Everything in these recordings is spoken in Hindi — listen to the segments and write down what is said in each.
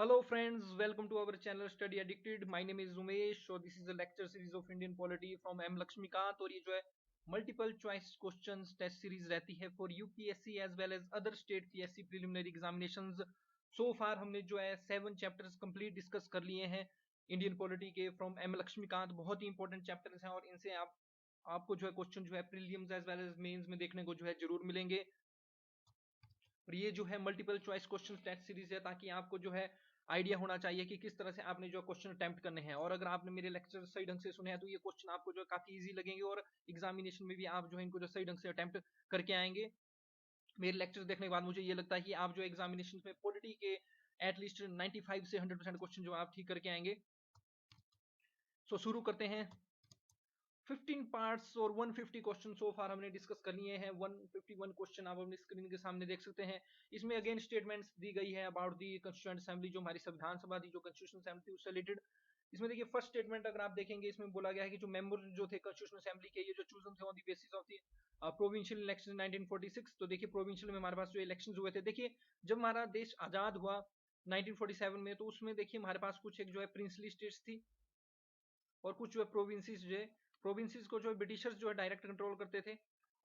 Hello friends, welcome to our channel Study Addicted. My name is Umesh. So this is a lecture series of Indian polity from M Lakshmikant और ये जो है multiple choice questions test series रहती है for UPSC as well as other state PSC preliminary examinations. So far हमने जो है 7 चैप्टर्स कंप्लीट डिस्कस कर लिए हैं इंडियन पॉलिटी के फ्रॉम एम लक्ष्मीकांत। बहुत ही इंपॉर्टेंट चैप्टर्स हैं और इनसे आपको जो है क्वेश्चन जो है prelims as well as mains में देखने को जो है जरूर मिलेंगे। और ये जो है multiple choice question test series है ताकि आपको जो है आइडिया होना चाहिए कि किस तरह से आपने जो क्वेश्चन अटेम्प्ट करने हैं। और अगर आपने मेरे लेक्चर सही ढंग से सुने हैं तो ये क्वेश्चन आपको जो काफी इजी लगेंगे और एग्जामिनेशन में भी आप जो है इनको जो सही ढंग से अटेम्प्ट करके आएंगे। मेरे लेक्चर देखने के बाद मुझे ये लगता है कि आप जो एग्जामिनेशन में पॉलिटी के एटलीस्ट 95 से 100% क्वेश्चन जो आप ठीक करके आएंगे। सो शुरू करते हैं। 15 पार्ट्स और 150 क्वेश्चन सो फार हमने डिस्कस कर लिए हैं। 151 क्वेश्चन आप अपनी स्क्रीन के सामने देख सकते हैं। इसमें अगेन स्टेटमेंट्स दी गई है अबाउट दी कॉन्स्टिट्यूएंट असेंबली, जो हमारी संविधान सभा थी, जो कॉन्स्टिट्यूशन असेंबली उससे रिलेटेड। इसमें देखिए फर्स्ट स्टेटमेंट अगर आप देखेंगे इसमें बोला गया है कि जो मेंबर जो थे कॉन्स्टिट्यूशन असेंबली के ये जो चूजन थे on the basis of the provincial election 1946। तो देखिए प्रोविंशियल में हमारे पास जो इलेक्शन हुए थे, देखिए जब हमारा देश आजाद हुआ 1947 में तो उसमें देखिए हमारे पास कुछ एक जो है प्रिंसली स्टेट्स थी और कुछ जो है प्रोविंसेस जो है प्रोविंसेस को जो है ब्रिटिशर्स जो है डायरेक्ट कंट्रोल करते थे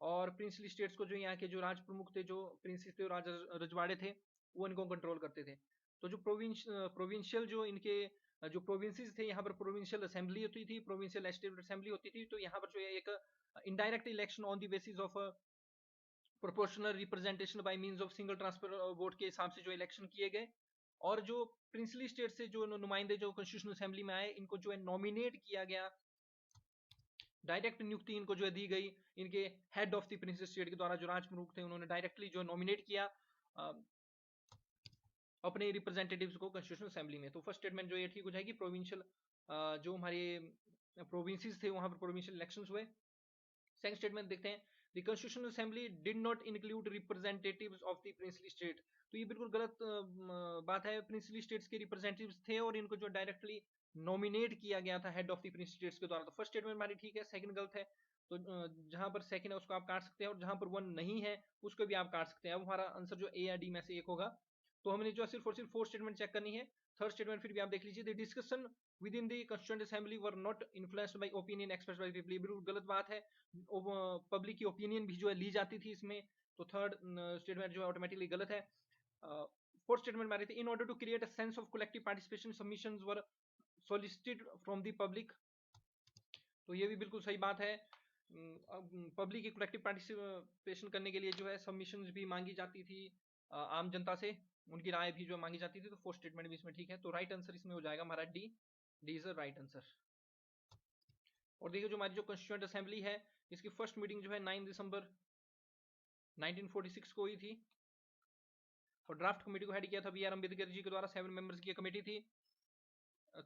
और प्रिंसली स्टेट्स को जो यहाँ के जो राज प्रमुख थे, जो प्रिंसेस थे और राजा रजवाड़े थे, वो इनको कंट्रोल करते थे। तो जो प्रोविंशियल जो इनके जो प्रोविंसेस थे यहाँ पर प्रोविंशियल असेंबली होती थी, प्रोविंशियल लेजिस्लेटिव असेंबली होती थी। तो यहाँ पर जो है एक indirect election on the basis of proportional representation by means of single transfer vote के हिसाब से जो इलेक्शन किए गए। और जो प्रिंसली स्टेट से जो नुमाइंदे जो कॉन्स्टिट्यूशनल असेंबली में आए इनको जो है नॉमिनेट किया गया, डायरेक्ट नियुक्ति इनको जो है दी गई इनके head of the Prince state के द्वारा। जो राज प्रमुख थे उन्होंने डायरेक्टली जो नॉमिनेट किया अपने रिप्रेजेंटेटिव्स को कॉन्स्टिट्यूशनल असेंबली में। तो फर्स्ट स्टेटमेंट जो ये ठीक हो जाएगी, प्रोविंशियल जो हमारे प्रोविंसेस थे वहां पर प्रोविंशियल इलेक्शंस हुए। सेकंड स्टेटमेंट देखते हैं, the constitutional assembly did not include representatives of the princely state. तो ये बिल्कुल गलत बात है। प्रिंसली स्टेट्स के रिप्रेजेंटेटिव्स थे और इनको जो डायरेक्टली नॉमिनेट किया गया था head of the Prince states के द्वारा। तो फर्स्ट स्टेटमेंट हमारी ठीक है, सेकंड गलत है। तो जहां पर सेकंड है उसको आप काट सकते हैं और जहां पर वन नहीं है उसको भी आप काट सकते हैं। अब हमारा आंसर जो ए या डी में से एक होगा। तो हमने जो सिर्फ और सिर्फ फोर्थ स्टेटमेंट चेक करनी है। थर्ड स्टेटमेंट फिर भी आप देख लीजिए, the discussion with in the constituent assembly were not influenced by opinion expressed by people. बिल्कुल गलत बात है। पब्लिक की ओपिनियन भी जो है ली जाती थी इसमें। तो थर्ड स्टेटमेंट जो है ऑटोमेटिकली गलत है। फोर्थ स्टेटमेंट मारी थी, in order to create a sense of collective participation submissions were solicited from the public. तो ये भी बिल्कुल सही बात है। पब्लिक की कलेक्टिव पार्टिसिपेशन करने के लिए जो है सबमिशंस भी मांगी जाती थी आम जनता से, उनकी राय भी जो मांगी जाती थी। तो फोर्थ स्टेटमेंट भी इसमें ठीक है। तो राइट आंसर इसमें हो जाएगा हमारा D. D is a right answer. और देखिए जो हमारी जो कॉन्स्टिट्यूएंट असेंबली है इसकी फर्स्ट मीटिंग जो है 9 दिसंबर 1946 को हुई थी और ड्राफ्ट कमेटी को हेड किया था बी आर अम्बेडकर जी के द्वारा। 7 मेंबर्स की कमेटी थी।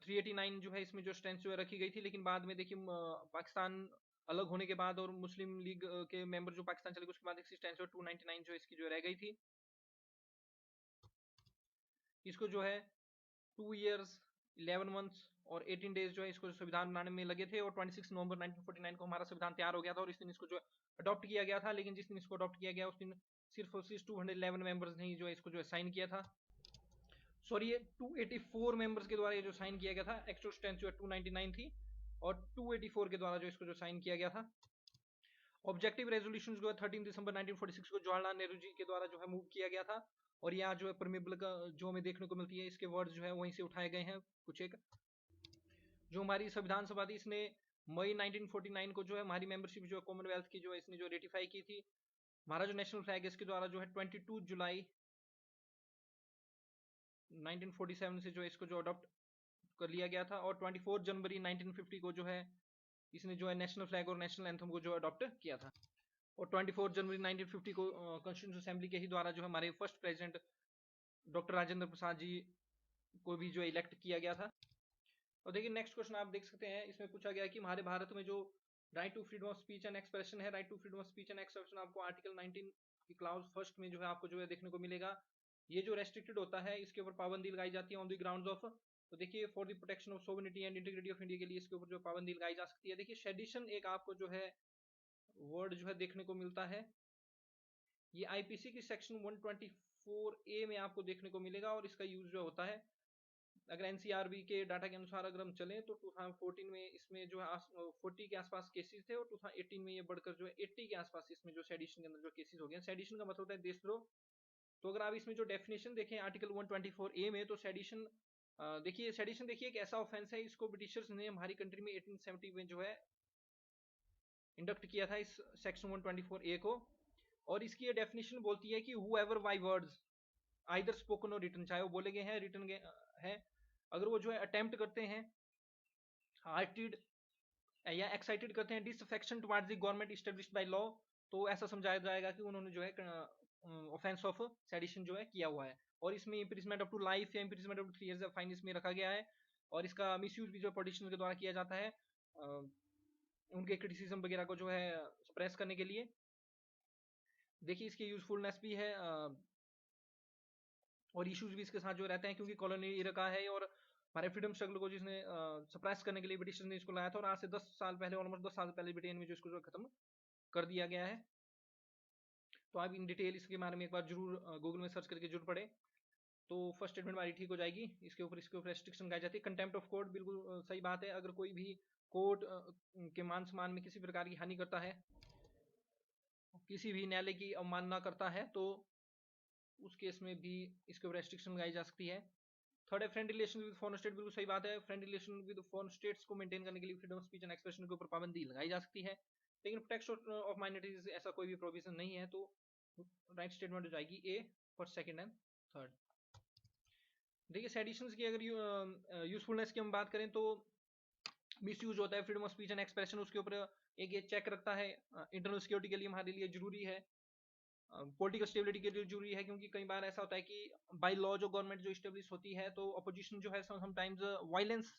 389 जो है इसमें जो स्ट्रेंथ जो है रखी गई थी, लेकिन बाद में देखिए पाकिस्तान अलग होने के बाद और मुस्लिम लीग के मेंबर जो पाकिस्तान चले गए उसके बाद इसकी स्ट्रेंथ जो 299 जो इसकी जो रह गई थी। इसको जो है 2 years 11 months और 18 days जो है इसको संविधान बनाने में लगे थे और 26 नवंबर 1949 को हमारा संविधान तैयार हो गया था और इस दिन इसको जो अडॉप्ट किया गया था। लेकिन जिस दिन इसको अडॉप्ट किया गया उस दिन सिर्फ और सिर्फ 211 मेंबर्स ने जो है इसको जो है साइन किया था। सॉरी, ये 284 मेंबर्स के द्वारा ये जो साइन किया गया था। एक्चुअल स्ट्रेंथ जो है 299 थी और 284 के द्वारा जो इसको जो साइन किया गया था। ऑब्जेक्टिव रेजोल्यूशन जो है 13 दिसंबर 1946 को जवाहरलाल नेहरू जी के द्वारा जो है मूव किया गया था। और यहाँ जो है परमिबल का जो हमें देखने को मिलती है इसके वर्ड जो है वहीं से उठाए गए हैं कुछ एक। जो हमारी संविधान सभा थी इसने मई 1949 को जो है हमारी मेंबरशिप जो है कॉमनवेल्थ की जो है इसने जो रेटिफाई की थी। हमारा जो नेशनल फ्लैग है इसके द्वारा जो है 22 जुलाई 1947 से जो है इसको जो अडॉप्ट कर लिया गया था और 24 जनवरी 1950 को जो है इसने जो है नेशनल फ्लैग और नेशनल एंथम को जो अडॉप्ट किया था। और 24 जनवरी 1950 को कॉन्स्टिट्यूशन असेंबली के ही द्वारा जो हमारे first president doctor Rajendra Prasad ji को भी जो इलेक्ट किया गया था। और देखिए नेक्स्ट क्वेश्चन आप देख सकते हैं, इसमें पूछा गया कि हमारे भारत में जो right to freedom of speech and expression है, right to freedom of speech and expression आपको आर्टिकल 19 की क्लाउज फर्स्ट में जो है आपको जो है देखने को मिलेगा। ये जो रेस्ट्रिक्टेड होता है इसके ऊपर पाबंदी लगाई जाती है ऑन द ग्राउंड्स ऑफ। तो देखिए for the protection of sovereignty and integrity of India के लिए इसके ऊपर जो पाबंदी लगाई जा सकती है। देखिए सेडिशन एक आपको जो है वर्ड जो है देखने को मिलता है, ये आईपीसी की सेक्शन 124A में आपको देखने को मिलेगा और इसका यूज जो होता है अगर एनसीआरबी के डाटा के अनुसार अगर हम चलें तो 2014 में इसमें जो है 40 के आसपास केसेस थे और 2018 में ये बढ़कर जो है 80 के आसपास इसमें जो सेडिशन के अंदर जो केसेस हो गए। सेडिशन का मतलब होता है देशद्रोह। तो अगर आप इसमें जो डेफिनेशन देखें आर्टिकल 124A में, तो सेडिशन देखिए, सेडिशन देखिए एक ऐसा ऑफेंस है, इसको ब्रिटिशर्स ने हमारी कंट्री में 1870 में जो है इंडक्ट किया था इस सेक्शन 124A को। और इसकी ये डेफिनेशन बोलती है कि whoever by words either spoken और रिटन, चाहे वो बोले गए हैं रिटन है, अगर वो जो है अटेम्प्ट करते हैं, हार्टेड या एक्साइटेड करते हैं disaffection towards the government established bye law, तो ऐसा समझाया जाएगा कि उन्होंने जो है ऑफेंस ऑफ सेडिशन जो है किया हुआ है। और इसमें इंप्रिजमेंट अप टू लाइफ या imprisonment up to 3 years fine इसमें रखा गया है। और इसका मिसयूज भी जो पॉलिटिशियन के द्वारा किया जाता है उनके क्रिटिसिज्म वगैरह को जो है सप्रेस करने के लिए। देखिए इसकी यूजफुलनेस भी है और इश्यूज भी इसके साथ जो रहते हैं, क्योंकि कॉलोनी इरा का है और हमारे फ्रीडम स्ट्रगल को जिसने सप्रेस करने के लिए ब्रिटिश ने इसको लाया था। और आज से 10 साल पहले, ऑलमोस्ट 10 साल पहले ब्रिटेन में जो इसको जो खत्म कर दिया गया है। तो आप इन डिटेल इसके बारे में एक बार जरूर गूगल में सर्च करके जरूर पढ़े, तो फर्स्ट स्टेटमेंट हमारी ठीक हो जाएगी। इसके ऊपर रेस्ट्रिक्शन लगाई जाती है। कंटेम्प्ट ऑफ कोर्ट, बिल्कुल सही बात है। अगर कोई भी कोर्ट के मान सम्मान में किसी प्रकार की हानि करता है, किसी भी न्यायालय की अवमानना करता है, तो उस केस में भी इसके ऊपर रेस्ट्रिक्शन लगाई जा सकती है। थर्ड है friend relation with foreign state, बिल्कुल सही बात है। Friend relation with foreign states को मेंटेन करने के लिए freedom of speech and expression के ऊपर पाबंदी लगाई जा सकती है। लेकिन प्रोटेक्शन ऑफ माइनॉरिटीज ऐसा कोई भी प्रोविजन नहीं है, तो राइट स्टेटमेंट हो जाएगी A for second and third. देखिए सेडिशंस की अगर यूजफुलनेस की हम बात करें, तो मिसयूज होता है freedom of speech and expression, उसके ऊपर एक ये चेक रखता है। इंटरनल सिक्योरिटी के लिए हमारे लिए जरूरी है, पॉलिटिकल स्टेबिलिटी के लिए जरूरी है, क्योंकि कई बार ऐसा होता है कि बाय लॉ जो गवर्नमेंट जो स्टेब्लिश होती है, तो अपोजिशन जो है समटाइम्स वायलेंस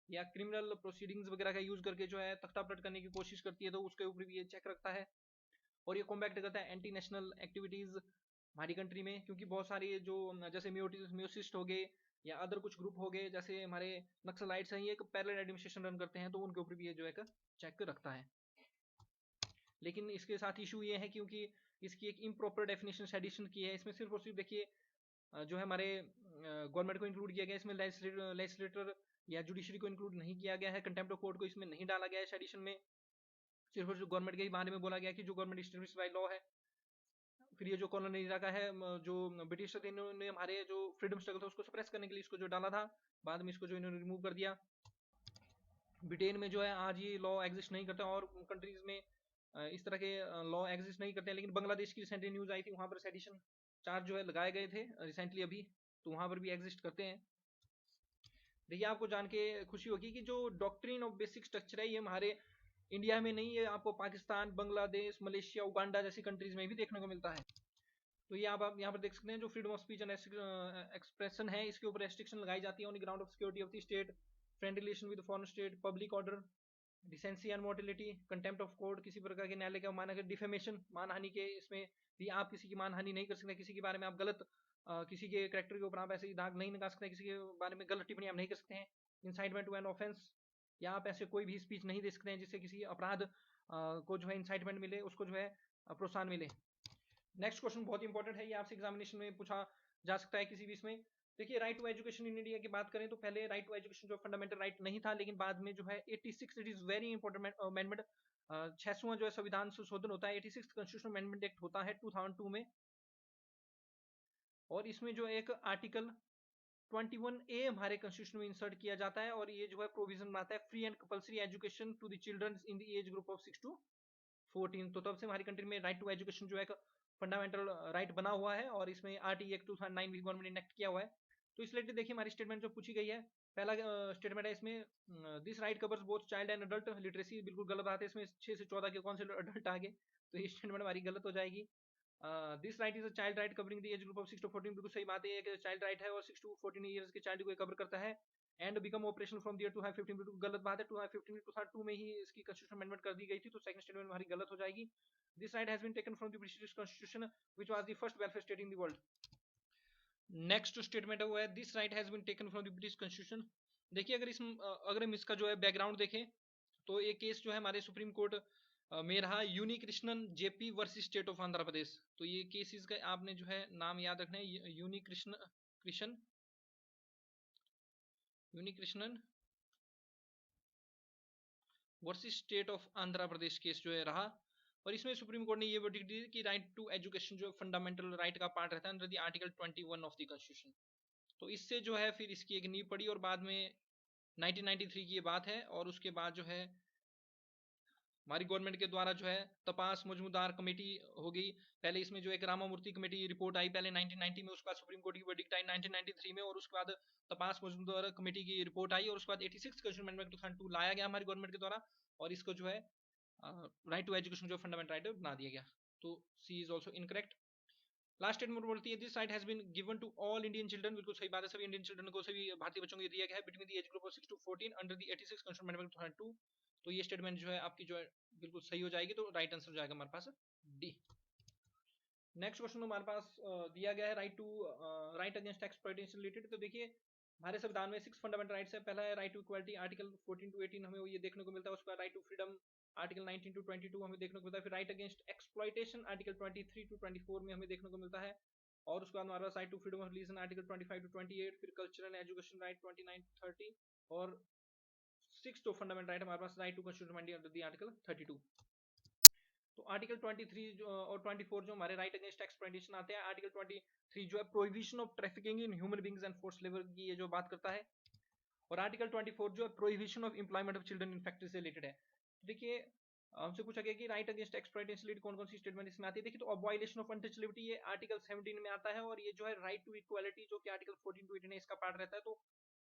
या क्रिमिनल प्रोसीडिंग्स वगैरह का यूज करके जो है तख्ता पलट करने की कोशिश करती है, तो उसके ऊपर भी ये चेक रखता है। और ये कॉम्बैक्ट करता है एंटी नेशनल एक्टिविटीज हमारी कंट्री में, क्योंकि बहुत सारे जो जैसे म्यूसिस्ट हो गए या अदर कुछ ग्रुप हो गए, जैसे हमारे नक्सलाइट्स हैं, ये एक पैरेलल एडमिनिस्ट्रेशन रन करते हैं, तो उनके ऊपर भी ये जो है चेक रखता है। लेकिन इसके साथ इशू ये है, क्योंकि इसकी एक इम्प्रॉपर डेफिनेशन सेडिशन की है। इसमें सिर्फ और सिर्फ देखिए जो है हमारे गवर्नमेंट को इंक्लूड किया गया, इसमें लेजिस्लेटर या जुडिशरी को इंक्लूड नहीं किया गया है। कंटेम्प्ट ऑफ कोर्ट को इसमें नहीं डाला गया है सेडिशन में। सिर्फ और सिर्फ गवर्नमेंट के ही बारे में बोला गया कि जो गवर्नमेंट एस्टैब्लिश्ड बाय लॉ है। फिर ये जो कॉलोनी इलाका है, जो ब्रिटिश थे, इन्होंने हमारे जो फ्रीडम स्ट्रगल था उसको सप्रेस करने के लिए इसको जो डाला था, बाद में इसको जो इन्होंने रिमूव कर दिया। ब्रिटेन में जो है आज ये लॉ एग्जिस्ट नहीं करता, और कंट्रीज में इस तरह के लॉ एग्जिस्ट नहीं करते हैं। लेकिन बांग्लादेश की रिसेंटली न्यूज आई थी, वहां पर सेडिशन चार्ज जो है लगाए गए थे रिसेंटली अभी, तो वहां पर भी एग्जिस्ट करते हैं। देखिए आपको जान के खुशी होगी कि जो डॉक्ट्रिन ऑफ बेसिक स्ट्रक्चर है, ये हमारे इंडिया में नहीं है, आपको पाकिस्तान, बांग्लादेश, मलेशिया, उगांडा जैसी कंट्रीज में भी देखने को मिलता है। तो ये आप यहाँ पर देख सकते हैं, जो freedom of speech and expression है, इसके ऊपर रेस्ट्रिक्शन लगाई जाती है on the ground of security of the state, friend relation with foreign state, public order, decency and motility, contempt of court, किसी प्रकार के न्यायालय का माना, डिफेमेशन, मानहानि के इसमें भी आप किसी की मानहानि नहीं कर सकते, किसी के बारे में आप गलत किसी के कैरेक्टर के ऊपर आप ऐसे दाग नहीं लगा सकते, किसी के बारे में गलत टिप्पणी आप नहीं कर सकते हैं। इंसाइटमेंट टू एन ऑफेंस, या आप ऐसे कोई भी स्पीच नहीं दे सकते हैं जिससे किसी अपराध को जो है इंसाइटमेंट मिले, उसको जो है प्रोत्साहन मिले। नेक्स्ट क्वेश्चन बहुत इंपॉर्टेंट है, ये आपसे एग्जामिनेशन में पूछा जा सकता है किसी भी इसमें। देखिए right to education in India की बात करें, तो पहले राइट टू एजुकेशन जो फंडामेंटल राइट नहीं था, लेकिन बाद में जो है 86 it is very important amendment, 6वां जो है संविधान संशोधन होता है, 86 कॉन्स्टिट्यूशनल अमेंडमेंट एक्ट होता है 2002 में। और इसमें जो एक आर्टिकल 21A हमारे कॉन्स्टिट्यूशन में इंसर्ट किया जाता है, और ये जो है प्रोविजन बनाता है free and compulsory education to the children in the age group of 6 to 14। तो तब से हमारी कंट्री में राइट टू एजुकेशन जो है फंडामेंटल राइट बना हुआ है, और इसमें आरटी एक्ट 2009 भी गवर्नमेंट ने इनेक्ट किया हुआ है। तो इस रिलेटेड देखिए हमारी स्टेटमेंट जो पूछी गई है, पहला स्टेटमेंट है इसमें, this right covers both child and adult literacy, बिल्कुल गलत बात है, इसमें 6 से 14 के कौन से अडल्ट आ गए, तो ये स्टेटमेंट हमारी गलत हो जाएगी। This right is a child right covering the age group of 6 to 14, बिल्कुल सही बात है, एक चाइल्ड राइट है और 6 to 14 ईयर्स के चाइल्ड को कवर करता है। And become operation from the year 2015, बिल्कुल गलत बात है, 2015 2002 में ही इसकी कॉन्स्टिट्यूशन अमेंडमेंट कर दी गई थी, तो सेकंड स्टेटमेंट हमारी गलत हो जाएगी। This right has been taken from the British constitution which was the first welfare state in the world. Next statement है वो है, this right has been taken from the British constitution. देखिए अगर हम इसका जो है बैकग्राउंड देखें, तो ये केस जो है हमारे सुप्रीम कोर्ट में रहा, Unni Krishnan JP versus state of Andhra Pradesh. तो ये केसेस का आपने जो है नाम याद रखना है, Unni Krishna Unnikrishnan versus state of Andhra Pradesh case जो है रहा, और इसमें सुप्रीम कोर्ट ने ये वर्डिक्ट दी कि राइट टू एजुकेशन जो फंडामेंटल राइट का पार्ट रहता है under the article 21 of the constitution. तो इससे जो है फिर इसकी एक नींव पड़ी, और बाद में 1993 की ये बात है, और उसके बाद जो है हमारी गवर्नमेंट के द्वारा जो है तपास मजमूदार कमेटी हो गई। पहले इसमें जो एक रामामूर्ति कमेटी रिपोर्ट आई पहले 1990 में, उसके बाद सुप्रीम कोर्ट की वर्डिक्ट आई 1993 में, और उसके बाद तपास मजमूदार कमेटी की रिपोर्ट आई, और उसके बाद 86 कॉन्स्टिट्यूशन अमेंडमेंट 2002 लाया गया हमारी गवर्नमेंट के द्वारा, और इसको जो है राइट टू एजुकेशन जो फंडामेंटल राइट बना दिया गया। तो C is also incorrect. Last statement बोलती है this right has been given to all Indian children, बिल्कुल सही बात है, सभी इंडियन चिल्ड्रन को, सभी भारतीय बच्चों को दिया गया है between the age group of 6 to 14 under the 86 constitution amendment 2002। तो ये स्टेटमेंट जो है आपकी जो है बिल्कुल सही हो जाएगी, तो राइट आंसर हो जाएगा हमारे पास डी। नेक्स्ट क्वेश्चन हमारे पास दिया गया है राइट अगेंस्ट एक्सप्लॉइटेशन रिलेटेड। तो देखिए हमारे संविधान में 6 फंडामेंटल राइट्स है। पहला है right to equality, article 14 to 18 हमें ये देखने को मिलता है। उसके बाद right to freedom, article 19 to 22 हमें देखने को मिलता है। फिर right against exploitation, article 23 to 24 में हमें देखने को मिलता है। और उसके बाद हमारे पास right to freedom of religion, article 25 to 28। फिर कल्चरल एजुकेशन राइट 29 to 30, और 6 फंडामेंटल राइट हमारे पास right to constitution under the article 32। तो आर्टिकल 23 और 24 जो हमारे राइट अगेंस्ट एक्सप्लॉइटेशन आते हैं। आर्टिकल 23 जो है prohibition of trafficking in human beings and force labour की ये जो बात करता है, और आर्टिकल 24 जो है prohibition of employment of children in factory से रिलेटेड है। देखिए हमसे पूछा गया कि राइट अगेंस्ट एक्सप्लॉइटेशन रिलेटेड कौन कौन सी स्टेटमेंट इसमें आती है। देखिए तो अबॉलिशन ऑफ अनटचेबिलिटी ये आर्टिकल 17 में आता है, और ये जो है राइट टू इक्वालिटी जो कि आर्टिकल 14 to 18 है इसका पार्ट रहता है, तो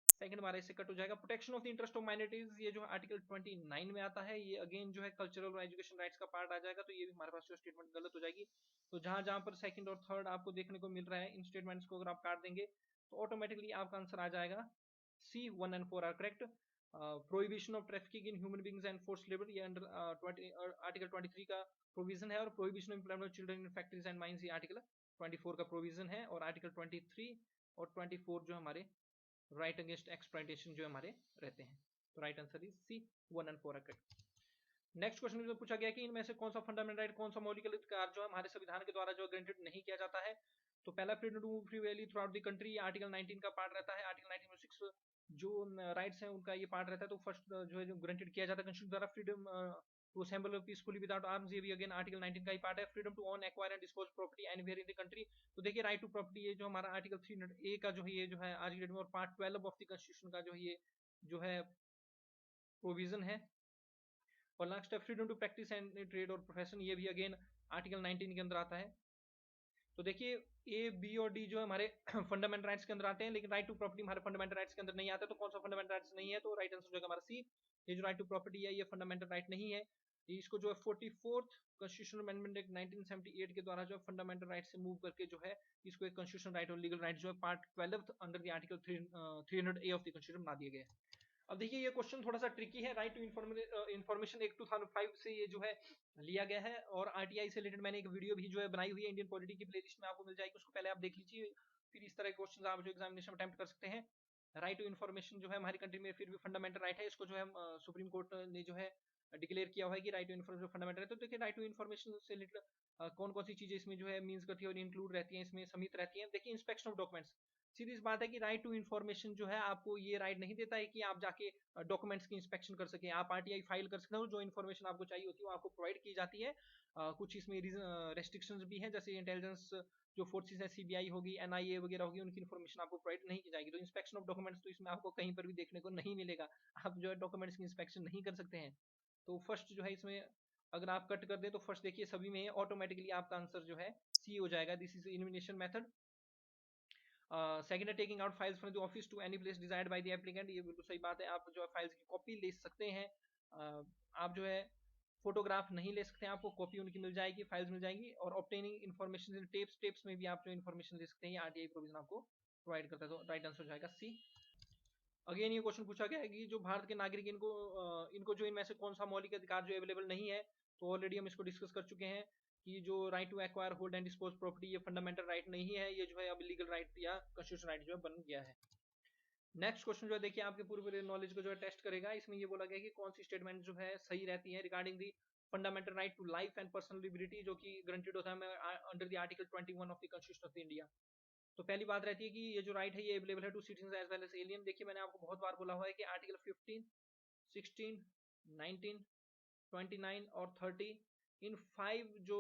सेकंड हमारा इससे कट हो जाएगा। Protection of the interest of minorities ये जो आर्टिकल 29 में आता है, ये अगेन जो है कल्चरल और एजुकेशन राइट्स का पार्ट आ जाएगा, तो ये भी हमारे पास जो स्टेटमेंट गलत हो जाएगी। तो जहां जहां पर सेकंड और थर्ड आपको देखने को मिल रहा है इन स्टेटमेंट्स को अगर आप काट देंगे तो ऑटोमेटिकली आपका आंसर आ जाएगा C 1 and 4 are correct. Prohibition of trafficking in human beings and force labour ये अंडर आर्टिकल 23 का प्रोविजन है, और prohibition of employment of children in factories and mines ये आर्टिकल 24 का प्रोविजन है, और आर्टिकल 23 और 24 जो हमारे राइट अगेंस्ट एक्सप्लॉइटेशन जो हमारे रहते हैं। तो right answer is C 1 and 4 correct. Next question में पूछा गया कि इनमें से कौन सा फंडामेंटल राइट, कौन सा मौलिक अधिकार जो है हमारे संविधान के द्वारा जो ग्रांटेड नहीं किया जाता है। तो पहला freedom to move freely throughout the country article 19 का पार्ट रहता है। आर्टिकल 19 में 6 जो राइट्स हैं उनका ये पार्ट रहता है। तो फर्स्ट जो है जो ग्रांटेड किया जाता है कंस्टिट्यूशन द्वारा freedom to assemble peacefully without arms, ये भी अगेन आर्टिकल 19 का ही पार्ट है। Freedom to own acquire and dispose property anywhere in the country, तो देखिए राइट टू प्रॉपर्टी ये जो हमारा आर्टिकल 300A का जो है ये जो है आज की डेट में, और पार्ट 12 ऑफ द कॉन्स्टिट्यूशन का जो ये जो है प्रोविजन है। और लास्ट है freedom to practice and trade और प्रोफेशन, ये भी अगेन आर्टिकल 19 के अंदर आता है। तो देखिए ए बी और डी जो है हमारे फंडामेंटल राइट्स के अंदर आते हैं, लेकिन राइट टू प्रॉपर्टी हमारे फंडामेंटल राइट्स के अंदर नहीं आता। तो कौन सा फंडामेंटल राइट्स नहीं है, तो राइट आंसर जो है हमारा सी, ये जो राइट टू प्रॉपर्टी है ये फंडामेंटल राइट नहीं है। इसको जो है 44th कॉन्स्टिट्यूशनल अमेंडमेंट एक्ट 1978 के द्वारा जो है फंडामेंटल राइट से मूव करके जो है इसको एक कॉन्स्टिट्यूशनल राइट और लीगल राइट जो है part 12 under the article 300A of the constitution बना दिए गए। अब देखिए ये क्वेश्चन थोड़ा सा ट्रिकी है। राइट टू इन्फॉर्मेशन एक 2005 से ये जो है लिया गया है, और आरटीआई से रिलेटेड मैंने एक वीडियो भी जो है बनाई हुई है इंडियन पॉलिटी की प्लेलिस्ट में आपको मिल जाएगी, उसको पहले आप देख लीजिए, फिर इस तरह के क्वेश्चन आप जो एग्जामिनेशन अटेम्प्ट कर सकते हैं। राइट टू इन्फॉर्मेशन जो है हमारी कंट्री में फिर भी फंडामेंटल राइट है, इसको जो है सुप्रीम कोर्ट ने जो है डिक्लेयर किया हुआ है कि राइट टू इन्फॉर्मेशन फंडामेंटल है। तो देखिए राइट टू इन्फॉर्मेशन से रिलेटेड कौन कौन सी चीजें इसमें जो है मीन्स करती है और इंक्लूड रहती है, इसमें समित रहती है। देखिए इंस्पेक्शन ऑफ डॉक्यूमेंट्स, सीधी इस बात है कि राइट टू इन्फॉर्मेशन जो है आपको ये राइट नहीं देता है कि आप जाके डॉक्यूमेंट्स की इंस्पेक्शन कर सके, आप आरटीआई फाइल कर सकते हो, जो इन्फॉर्मेशन आपको चाहिए होती है वो आपको प्रोवाइड की जाती है। कुछ इसमें रेस्ट्रिक्शंस भी हैं, जैसे इंटेलिजेंस जो फोर्सेस है सीबीआई होगी एनआईए वगैरह होगी, उनकी इन्फॉर्मेशन आपको प्रोवाइड नहीं की जाएगी। तो इंस्पेक्शन ऑफ डॉक्यूमेंट्स तो इसमें आपको कहीं पर भी देखने को नहीं मिलेगा, आप जो है डॉक्यूमेंट्स की इंस्पेक्शन नहीं कर सकते हैं। तो फर्स्ट जो है इसमें अगर आप कट कर दें तो फर्स्ट देखिए सभी में ऑटोमेटिकली आपका आंसर जो है सी हो जाएगा, this is elimination method. Second है taking out files from the office to any place desired by the applicant, ये बिल्कुल सही बात है, आप जो है फाइल्स की कॉपी ले सकते हैं। आप जो है फोटोग्राफ नहीं ले सकते हैं, आपको कॉपी उनकी मिल जाएगी, फाइल्स मिल जाएंगी। और ऑब्टेनिंग इन्फॉर्मेशन इन टेप्स में भी आप जो इन्फॉर्मेशन ले सकते हैं, आरटीआई प्रोविजन आपको प्रोवाइड करता है। तो राइट आंसर हो जाएगा सी। अगेन ये क्वेश्चन पूछा गया है कि जो भारत के नागरिक इनको जो इनमें से कौन सा मौलिक अधिकार जो अवेलेबल नहीं है। तो ऑलरेडी हम इसको डिस्कस कर चुके हैं कि जो right to acquire hold and dispose property ये फंडामेंटल राइट नहीं है, ये जो है अब लीगल राइट या कॉन्स्टिट्यूशन राइट जो है बन गया है। नेक्स्ट क्वेश्चन जो है देखिए आपके पूरे नॉलेज को जो है टेस्ट करेगा। इसमें ये बोला गया कि कौन सी स्टेटमेंट जो है सही रहती है regarding the fundamental right to life and personal liberty जो कि ग्रांटेड होता है under the article 21 of the constitution of India. तो पहली बात रहती है कि ये जो राइट है ये अवेलेबल है to citizen as well as alien. देखिए मैंने आपको बहुत बार बोला हुआ है कि आर्टिकल 15, 16, 19, 29 और 30, इन 5 जो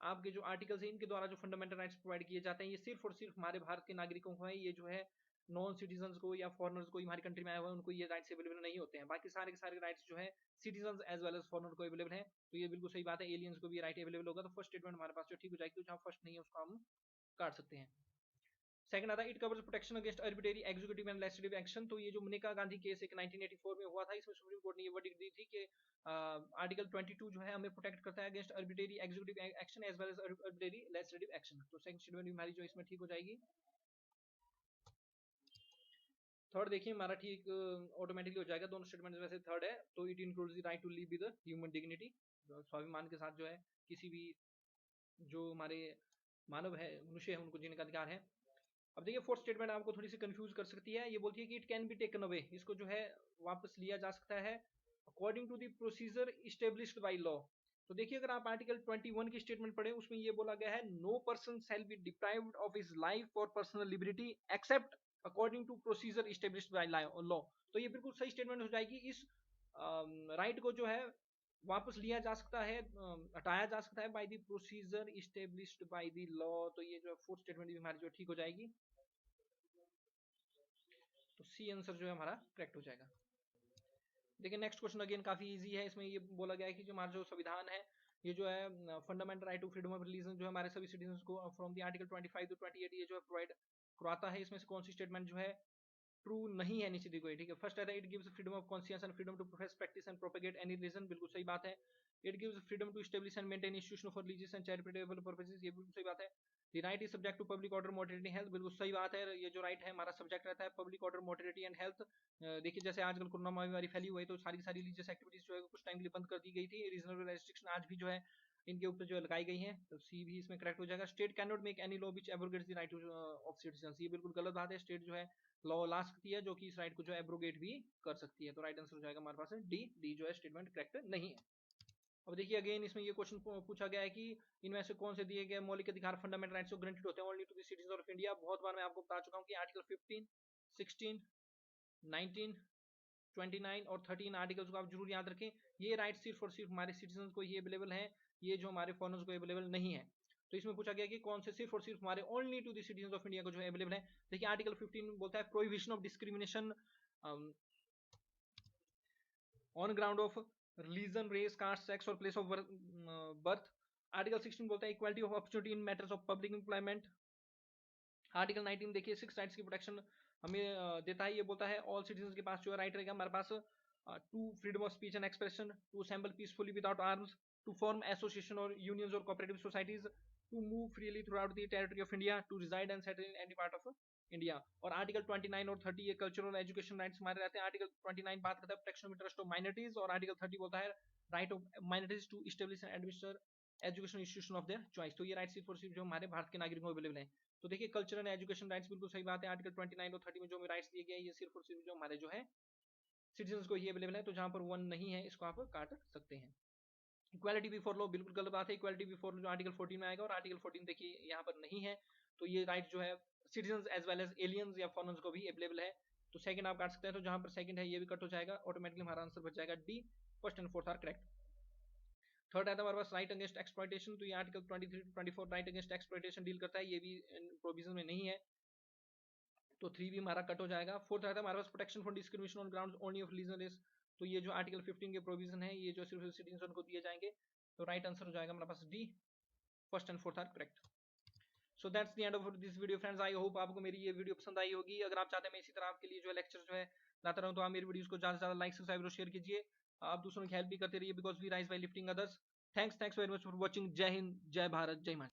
आपके जो आर्टिकल्स हैं इनके द्वारा जो फंडामेंटल राइट्स प्रोवाइड किए जाते हैं ये सिर्फ और सिर्फ हमारे भारत के नागरिकों को है। ये जो है नॉन सिटीजन को या फॉरनर्स को हमारी कंट्री में आए हुए हैं उनको ये राइट्स अवेलेबल नहीं होते हैं। बाकी सारे के सारे राइट्स जो है citizen as well as foreigner को अवेलेबल है। तो ये बिल्कुल सही बात है, एलियंस को भी राइट अवेलेबल होगा। तो फर्स्ट स्टेटमेंट हमारे पास जो ठीक हो जाएगी, तो जहाँ फर्स्ट नहीं है उसको हम काट सकते हैं। सेकंड आता है it covers protection against arbitrary executive and legislative action. तो ये जो मनेका गांधी केस एक 1984 में हुआ था, इसमें सुप्रीम कोर्ट ने ये वर्डिक्ट दी थी कि आर्टिकल 22 जो है हमें प्रोटेक्ट करता है against arbitrary executive action as well as arbitrary legislative action. तो सेकंड स्टेटमेंट हमारी जो इसमें ठीक हो जाएगी। थर्ड देखिए हमारा ठीक ऑटोमेटिकली हो जाएगा, दोनों स्टेटमेंट में से थर्ड है। तो it includes the right to live with human dignity, स्वाभिमान के साथ जो है किसी भी जो हमारे मानव है मनुष्य है उनको जीने का अधिकार है। अब देखिए फोर्थ स्टेटमेंट आपको थोड़ी सी कंफ्यूज कर सकती है। ये बोलती है कि it can be taken away, इसको जो है वापस लिया जा सकता है according to the procedure established by law. तो देखिए अगर आप आर्टिकल 21 की स्टेटमेंट पढ़े उसमें ये बोला गया है no person shall be deprived of his life और personal liberty except according to procedure established by law. तो ये बिल्कुल सही स्टेटमेंट हो जाएगी। इस राइट को जो है वापस लिया जा सकता है, हटाया जा सकता है by the procedure established by the law. तो ये जो फोर्थ स्टेटमेंट भी हमारी जो ठीक हो जाएगी। तो सी आंसर जो है हमारा करेक्ट हो जाएगा। देखिए नेक्स्ट क्वेश्चन अगेन काफी इजी है। इसमें ये बोला गया है कि जो हमारा जो संविधान है ये जो है fundamental right to freedom of religion जो है हमारे सभी सिटीजन को फ्रॉम द आर्टिकल 25 टू 28 ये जो है प्रोवाइड करवाता है। इसमें से कौन सी स्टेटमेंट जो है ट्रू नहीं है नीचे दी गई, ठीक है। फर्स्ट है it gives freedom of conscious and freedom to profess practice and propagate any religion, बिल्कुल सही बात है। It gives freedom to establish and maintain institution for religious and charitable purposes, ये बिल्कुल सही बात है। The right is subject to public order morality health, बिल्कुल सही बात है। ये जो राइट है हमारा सब्जेक्ट रहता है पब्लिक ऑर्डर मॉडरेटी एंड हेल्थ। देखिए जैसे आजकल कोरोना महामारी फैली हुई है तो सारी सारी रिलीजियस एक्टिविटीज जो है कुछ टाइम के लिए बंद कर दी गई थी। रीजनल रेस्ट्रिक्शन आज भी जो है इनके ऊपर जो लगाई गई हैं। तो सी भी इसमें करेक्ट हो जाएगा। State can not make any law which abrogates the right of citizens, ये बिल्कुल गलत बात है। स्टेट जो है लॉ ला सकती है जो कि इस राइट को जो एब्रोगेट भी कर सकती है। तो राइट आंसर हो जाएगा हमारे पास डी, डी जो है स्टेटमेंट करेक्ट नहीं है। अब देखिए अगेन इसमें ये क्वेश्चन पूछा गया है कि इनमें से कौन से दिए गए मौलिक अधिकार फंडामेंटल राइट्स को ग्रांटेड होते हैं only to the citizen of India. बहुत बार मैं आपको बता चुका हूं कि आर्टिकल 15, 16, 19, 29 और 13 आर्टिकल्स को आप जरूर याद रखें। ये राइट सिर्फ और सिर्फ हमारे सिटीजन को ही अवेलेबल है, ये जो हमारे फॉरनर्स को अवेलेबल नहीं है। तो इसमें पूछा गया कि कौन से सिर्फ और सिर्फ हमारे only to the citizen of India को जो है अवेलेबल है। देखिए आर्टिकल 15 बोलता है prohibition of discrimination on ground of religion, race, caste, sex और प्लेस ऑफ बर्थ। आर्टिकल 16 बोलता है equality of opportunity in matters of public employment. Article 19 देखिए 6 राइट्स की प्रोटेक्शन हमें देता है। ये बोलता है ऑल सिटीजन के पास जो है राइट रहेगा हमारे पास to freedom of speech and expression, to assemble peacefully without arms, to form association और यूनियंस और cooperative societies, to move freely throughout the territory of India, to reside and settle in any part of India. और आर्टिकल 29 और 30 ये कल्चरल एजुकेशन राइट्स हमारे रहते हैं। आर्टिकल 29 बात करता है protection of interest of minorities और आर्टिकल 30 बोलता है right of minorities to establish and administer education institution of their choice. तो ये राइट सिर्फ और सिर्फ जो हमारे भारत के नागरिकों को अवेलेबल है। तो देखिए कल्चर एंड एजुकेशन राइट्स बिल्कुल सही बात है। आर्टिकल 29 और 30 में जो राइट्स दिए गए हैं ये सिर्फ और सिर्फ जो हमारे जो है सिटीजन को ये अवेलेबल है। तो जहां पर 1 नहीं है इसको आप काट सकते हैं। इक्वालिटी बिफोर लॉ बिल्कुल गलत बात है। इक्वालिटी बिफोर लॉ जो आर्टिकल 14 में आएगा और आर्टिकल 14 देखिए यहाँ पर नहीं है। तो ये राइट जो है citizen as well as aliens या फॉरनर्स को भी अवेलेबल है। तो सेकंड आप काट सकते हैं। तो जहां पर सेकंड है ये भी कट हो जाएगा, ऑटोमेटिकली हमारा आंसर बच जाएगा D, first and fourth are correct. Third आता है हमारे पास राइट अगेंस्ट एक्सप्लॉइटेशन। तो ये article 23 to 24 right against exploitation deal करता है, ये भी प्रोविजन में नहीं है। तो 3 भी हमारा कट हो जाएगा। फोर्थ आता है हमारे पास protection for discrimination on grounds only of religion race. तो ये जो आर्टिकल 15 के प्रोविजन है ये जो सिर्फ सिटीजन को दिए जाएंगे। तो राइट आंसर हो जाएगा हमारे पास D, first and fourth are correct. So that's the end of this video friends. I hope आपको मेरी ये वीडियो पसंद आई होगी। अगर आप चाहते हैं मैं इसी तरह आपके लिए जो है लेक्चर जो है लाता रहूं तो आप मेरी वीडियोस को ज्यादा से ज्यादा लाइक सब्सक्राइब और शेयर कीजिए। आप दूसरों की हेल्प भी करते रहिए because we rise by lifting others. Thanks very much for watching. जय हिंद, जय भारत, जय हिंद।